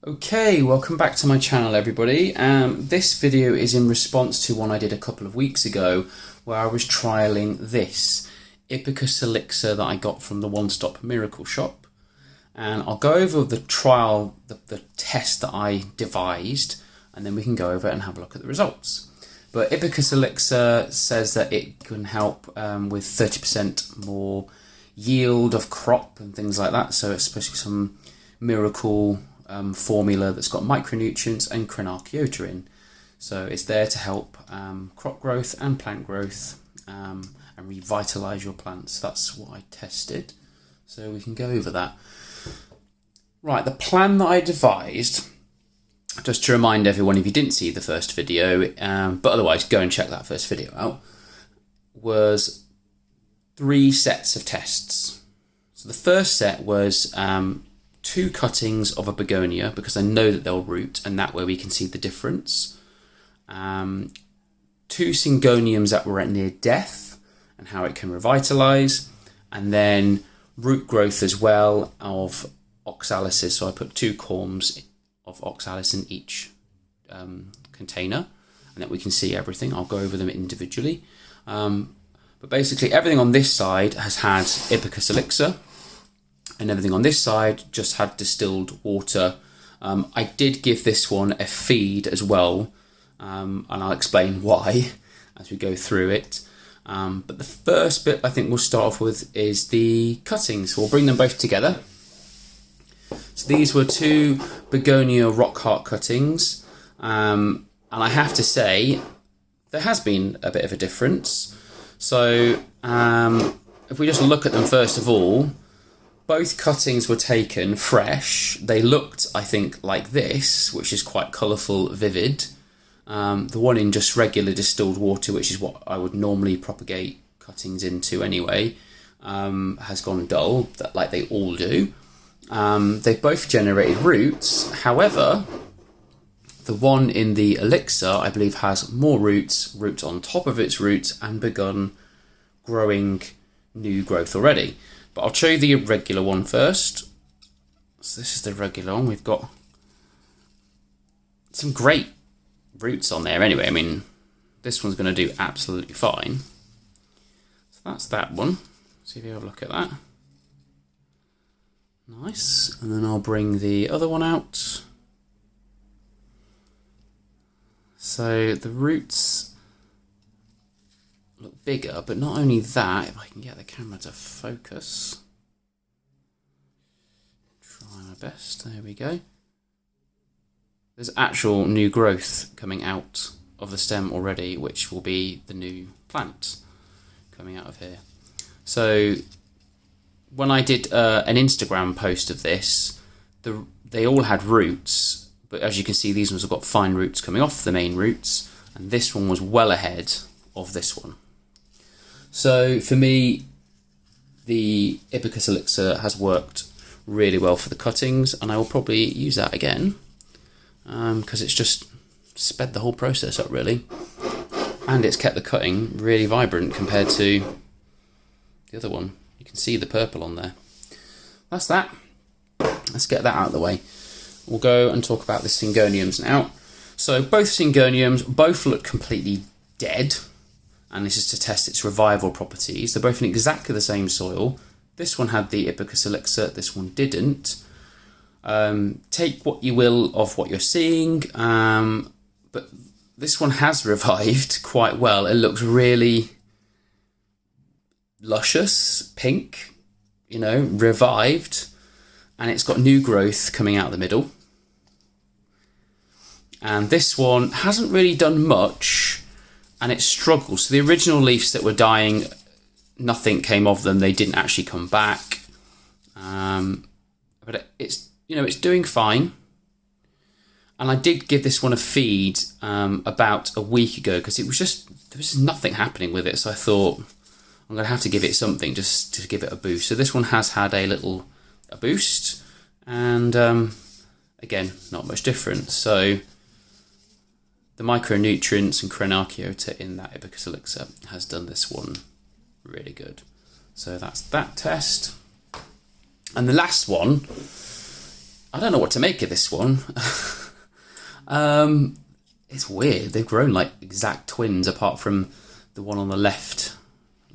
Okay, welcome back to my channel everybody. This video is in response to one I did a couple of weeks ago where I was trialling this ibercus elixir that I got from the One Stop Miracle Shop, and I'll go over the trial, the test that I devised, and then we can go over it and have a look at the results. But ibercus elixir says that it can help with 30% more yield of crop and things like that, so it's supposed to be some miracle formula that's got micronutrients and crenarchiota in. So it's there to help crop growth and plant growth and revitalise your plants. That's what I tested. So we can go over that. Right, the plan that I devised, just to remind everyone if you didn't see the first video, but otherwise go and check that first video out, was 3 sets of tests. So the first set was 2 cuttings of a begonia, because I know that they'll root, and that way we can see the difference. 2 syngoniums that were at near death and how it can revitalise, and then root growth as well of Oxalis. So I put 2 corms of Oxalis in each container, and that we can see everything. I'll go over them individually. But basically everything on this side has had ibercus elixir, and everything on this side just had distilled water. I did give this one a feed as well, and I'll explain why as we go through it. But the first bit I think we'll start off with is the cuttings. So we'll bring them both together. So these were 2 begonia rock heart cuttings, and I have to say there has been a bit of a difference. So if we just look at them first of all, both cuttings were taken fresh. They looked, I think, like this, which is quite colourful, vivid. The one in just regular distilled water, which is what I would normally propagate cuttings into anyway, has gone dull, like they all do. They've both generated roots. However, the one in the elixir, I believe, has more roots on top of its roots, and begun growing new growth already. But I'll show you the regular one first. So this is the regular one. We've got some great roots on there anyway. I mean, this one's going to do absolutely fine. So that's that one. See if you have a look at that. Nice. And then I'll bring the other one out. So the roots look bigger, but not only that, if I can get the camera to focus, try my best, there we go. There's actual new growth coming out of the stem already, which will be the new plant coming out of here. So when I did an Instagram post of this, they all had roots, but as you can see, these ones have got fine roots coming off the main roots, and this one was well ahead of this one. So for me, the ibercus elixir has worked really well for the cuttings, and I will probably use that again because it's just sped the whole process up really, and it's kept the cutting really vibrant compared to the other one. You can see the purple on there. That's that. Let's get that out of the way. We'll go and talk about the syngoniums now. So both syngoniums both look completely dead, and this is to test its revival properties. They're both in exactly the same soil. This one had the ibercus elixir, this one didn't. Take what you will of what you're seeing, but this one has revived quite well. It looks really luscious, pink, you know, revived, and it's got new growth coming out of the middle. And this one hasn't really done much, and it struggles. So the original leaves that were dying, nothing came of them. They didn't actually come back. But it's, you know, it's doing fine. And I did give this one a feed about a week ago, because it was just, there was nothing happening with it. So I thought I'm going to have to give it something just to give it a boost. So this one has had a boost, and again, not much difference. So the micronutrients and crenarchiota in that ibercus elixir has done this one really good. So that's that test. And the last one I don't know what to make of this one. It's weird. They've grown like exact twins, apart from the one on the left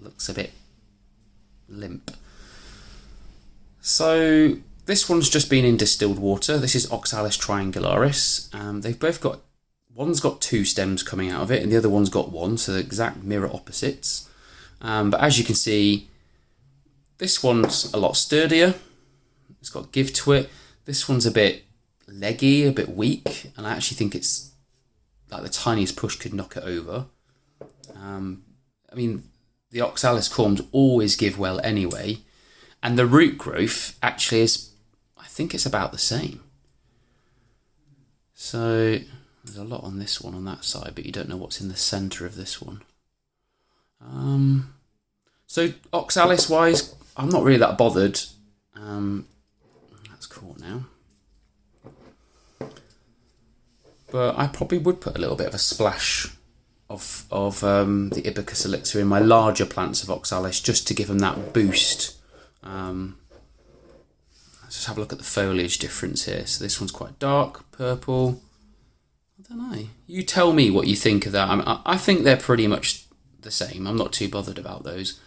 looks a bit limp. So this one's just been in distilled water. This is Oxalis triangularis. They've both got, one's got 2 stems coming out of it and the other one's got 1, so they're exact mirror opposites. But as you can see, this one's a lot sturdier. It's got give to it. This one's a bit leggy, a bit weak, and I actually think it's like the tiniest push could knock it over. I mean, the Oxalis corms always give well anyway, and the root growth actually is, I think it's about the same. So there's a lot on this one on that side, but you don't know what's in the centre of this one. So Oxalis wise, I'm not really that bothered. That's cool now. But I probably would put a little bit of a splash of the Ibercus Elixir in my larger plants of Oxalis, just to give them that boost. Let's just have a look at the foliage difference here. So this one's quite dark purple. I don't know. You tell me what you think of that. I think they're pretty much the same. I'm not too bothered about those.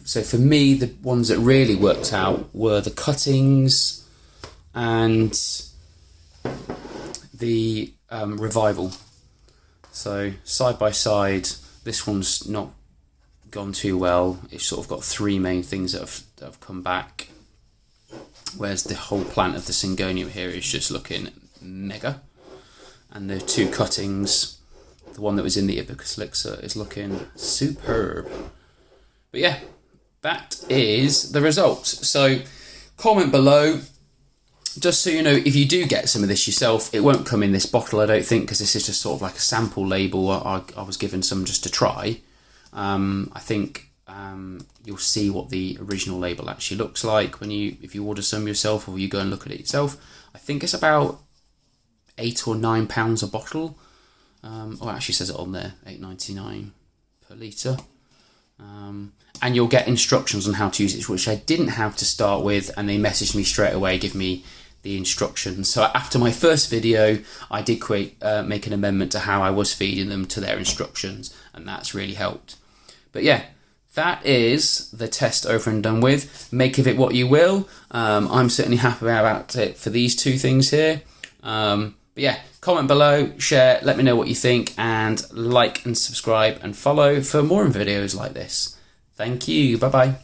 So for me, the ones that really worked out were the cuttings and the revival. So side by side, this one's not gone too well. It's sort of got 3 main things that have come back, whereas the whole plant of the Syngonium here is just looking mega. And the 2 cuttings, the one that was in the Ibercus Elixir, is looking superb. But yeah, that is the result. So comment below. Just so you know, if you do get some of this yourself, it won't come in this bottle, I don't think, because this is just sort of like a sample label. I was given some just to try. I think you'll see what the original label actually looks like if you order some yourself, or you go and look at it yourself. I think it's about £8 or £9 a bottle. It actually says it on there, £8.99 per litre. And you'll get instructions on how to use it, which I didn't have to start with, and they messaged me straight away, give me the instructions. So after my first video, I did make an amendment to how I was feeding them to their instructions, and that's really helped. But yeah, that is the test over and done with. Make of it what you will. I'm certainly happy about it for these 2 things here. But yeah, comment below, share, let me know what you think, and like and subscribe and follow for more videos like this. Thank you. Bye-bye.